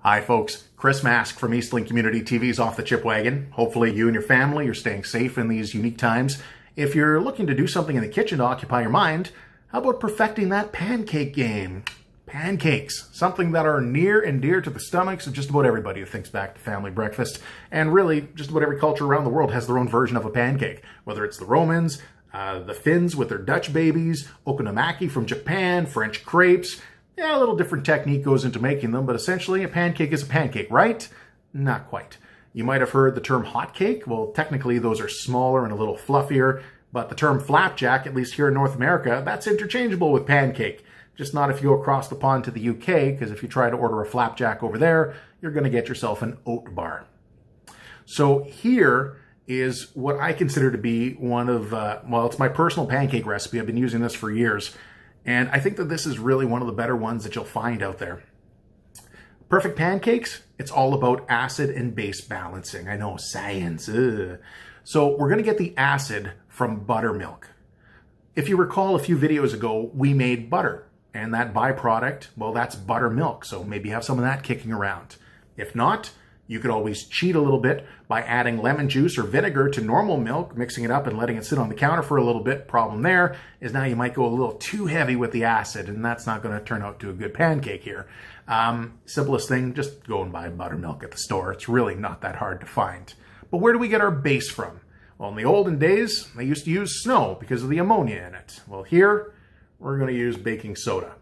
Hi folks, Chris Mask from Eastlink Community TV's off the Chip Wagon. Hopefully you and your family are staying safe in these unique times. If you're looking to do something in the kitchen to occupy your mind, how about perfecting that pancake game? Pancakes, something that are near and dear to the stomachs of just about everybody who thinks back to family breakfast. And really, just about every culture around the world has their own version of a pancake. Whether it's the Romans, the Finns with their Dutch babies, okonomiyaki from Japan, French crepes. Yeah, a little different technique goes into making them, but essentially a pancake is a pancake, right? Not quite. You might have heard the term hot cake. Well, technically those are smaller and a little fluffier, but the term flapjack, at least here in North America, that's interchangeable with pancake. Just not if you go across the pond to the UK, because if you try to order a flapjack over there, you're going to get yourself an oat bar. So here is what I consider to be one of, well, it's my personal pancake recipe. I've been using this for years. And I think that this is really one of the better ones that you'll find out there. Perfect pancakes, it's all about acid and base balancing. I know, science. Ugh. So we're going to get the acid from buttermilk. If you recall a few videos ago, we made butter. And that byproduct, well, that's buttermilk. So maybe you have some of that kicking around. If not, you could always cheat a little bit by adding lemon juice or vinegar to normal milk, mixing it up and letting it sit on the counter for a little bit. Problem there is now you might go a little too heavy with the acid, and that's not going to turn out to a good pancake here. Simplest thing, just go and buy buttermilk at the store. It's really not that hard to find. But where do we get our base from? Well, in the olden days, they used to use snow because of the ammonia in it. Well, here, we're going to use baking soda.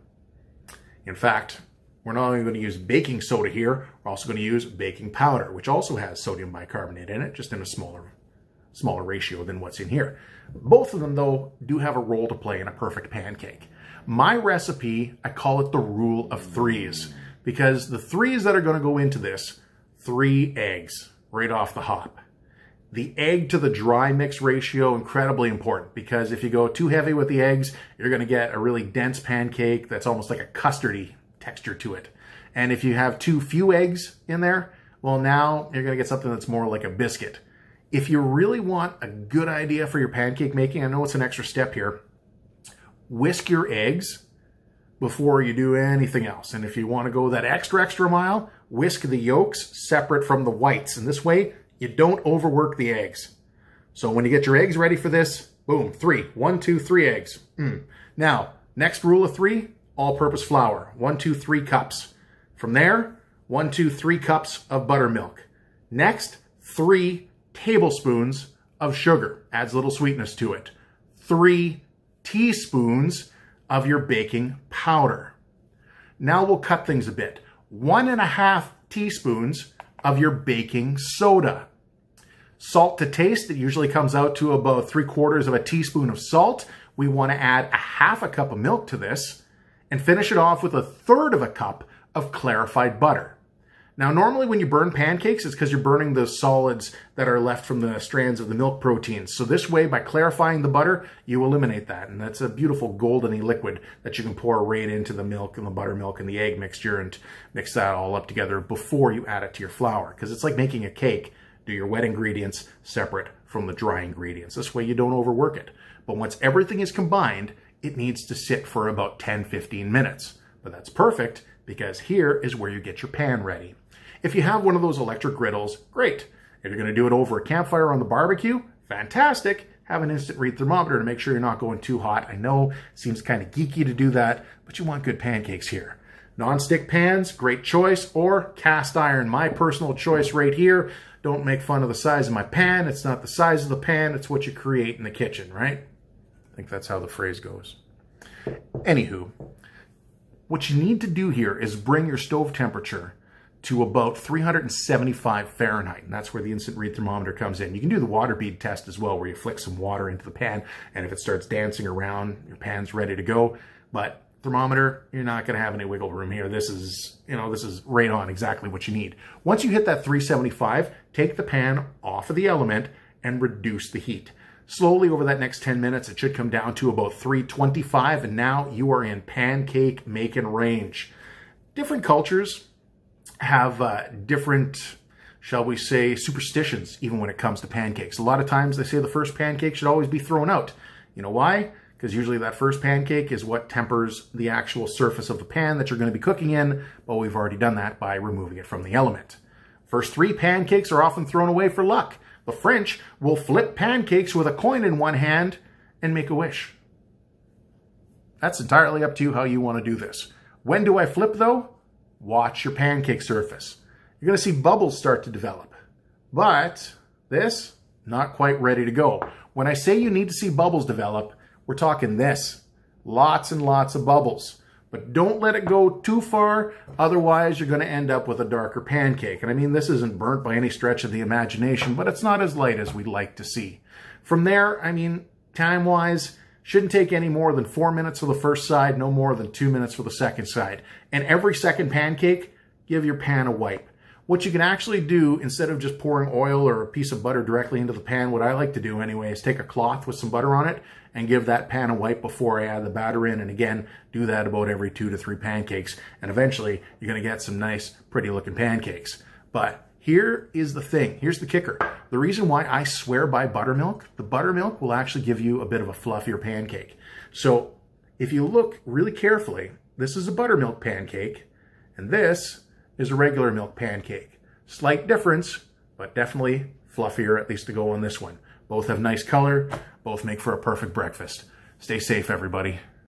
In fact, we're not only going to use baking soda here, we're also going to use baking powder, which also has sodium bicarbonate in it, just in a smaller ratio than what's in here. Both of them, though, do have a role to play in a perfect pancake. My recipe, I call it the rule of threes, because the threes that are going to go into this, 3 eggs right off the hop. The egg to the dry mix ratio, incredibly important, because if you go too heavy with the eggs, you're going to get a really dense pancake that's almost like a custardy texture to it. And if you have too few eggs in there, well, now you're going to get something that's more like a biscuit. If you really want a good idea for your pancake making, I know it's an extra step here, whisk your eggs before you do anything else. And if you want to go that extra mile, whisk the yolks separate from the whites. And this way, you don't overwork the eggs. So when you get your eggs ready for this, boom, 3. 1, 2, 3 eggs. Now, next rule of 3, all-purpose flour, 1, 2, 3 cups. From there, 1, 2, 3 cups of buttermilk. Next, 3 tablespoons of sugar. Adds a little sweetness to it. 3 teaspoons of your baking powder. Now we'll cut things a bit. 1.5 teaspoons of your baking soda. Salt to taste, it usually comes out to about 3/4 of a teaspoon of salt. We want to add 1/2 cup of milk to this, and finish it off with 1/3 cup of clarified butter. Now, normally when you burn pancakes, it's because you're burning the solids that are left from the strands of the milk proteins. So this way, by clarifying the butter, you eliminate that. And that's a beautiful goldeny liquid that you can pour right into the milk and the buttermilk and the egg mixture and mix that all up together before you add it to your flour. Because it's like making a cake. Do your wet ingredients separate from the dry ingredients. This way you don't overwork it. But once everything is combined, it needs to sit for about 10-15 minutes. But that's perfect because here is where you get your pan ready. If you have one of those electric griddles, great. If you're going to do it over a campfire on the barbecue, fantastic. Have an instant read thermometer to make sure you're not going too hot. I know it seems kind of geeky to do that, but you want good pancakes here. Non-stick pans, great choice, or cast iron, my personal choice right here. Don't make fun of the size of my pan. It's not the size of the pan, it's what you create in the kitchen, right? I think that's how the phrase goes. Anywho, what you need to do here is bring your stove temperature to about 375 Fahrenheit, and that's where the instant read thermometer comes in. You can do the water bead test as well, where you flick some water into the pan, and if it starts dancing around, your pan's ready to go. But thermometer, you're not going to have any wiggle room here. This is, this is right on exactly what you need. Once you hit that 375, take the pan off of the element and reduce the heat. Slowly over that next 10 minutes, it should come down to about 325, and now you are in pancake making range. Different cultures have different, shall we say, superstitions, even when it comes to pancakes. A lot of times they say the first pancake should always be thrown out. You know why? because usually that first pancake is what tempers the actual surface of the pan that you're going to be cooking in, but we've already done that by removing it from the element. First 3 pancakes are often thrown away for luck. The French will flip pancakes with a coin in one hand and make a wish. That's entirely up to you how you want to do this. When do I flip though? Watch your pancake surface. You're going to see bubbles start to develop. But this, not quite ready to go. When I say you need to see bubbles develop, we're talking this. Lots and lots of bubbles. But don't let it go too far, otherwise you're going to end up with a darker pancake. And I mean, this isn't burnt by any stretch of the imagination, but it's not as light as we'd like to see. From there, I mean, time-wise, shouldn't take any more than 4 minutes for the first side, no more than 2 minutes for the second side. And every second pancake, give your pan a wipe. What you can actually do, instead of just pouring oil or a piece of butter directly into the pan, what I like to do anyway, is take a cloth with some butter on it and give that pan a wipe before I add the batter in. And again, do that about every 2 to 3 pancakes. And eventually, you're going to get some nice, pretty looking pancakes. But here is the thing. Here's the kicker. The reason why I swear by buttermilk, the buttermilk will actually give you a bit of a fluffier pancake. So if you look really carefully, this is a buttermilk pancake, and this is a regular milk pancake. Slight difference, but definitely fluffier, at least to go on this one. Both have nice color, both make for a perfect breakfast. Stay safe, everybody.